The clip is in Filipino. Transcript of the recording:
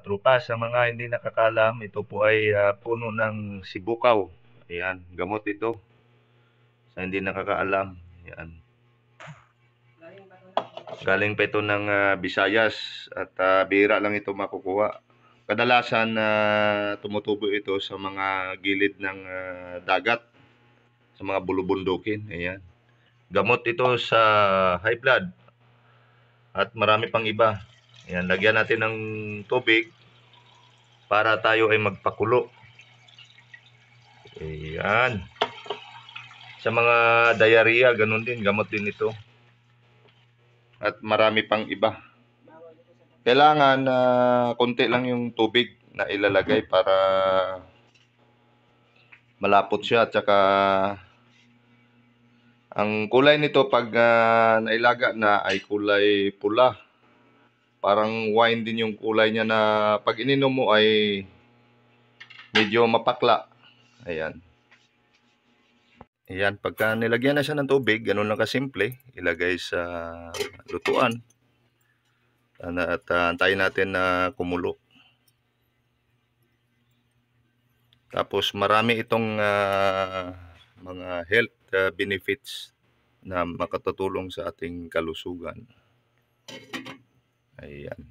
trupa. Sa mga hindi nakakalam, ito po ay puno ng sibukaw. Ayan, gamot ito. Sa hindi nakakaalam, ayan. Galing pa ito ng Visayas at bihira lang ito makukuha. Kadalasan tumutubo ito sa mga gilid ng dagat, sa mga bulubundukin. Ayan. Gamot ito sa high blood at marami pang iba. Ayan, lagyan natin ng tubig para tayo ay magpakulo. Ayan. Sa mga diarrhea, ganun din, gamot din ito. At marami pang iba. Kailangan konti lang yung tubig na ilalagay para malapot siya. At saka ang kulay nito pag nailaga na ay kulay pula. Parang wine din yung kulay niya na pag ininom mo ay medyo mapakla. Ayan. Ayan, pagka nilagyan na siya ng tubig, ganun lang kasimple, ilagay sa lutuan. At antayin natin na kumulo. Tapos marami itong mga health benefits na makatutulong sa ating kalusugan. Ayan.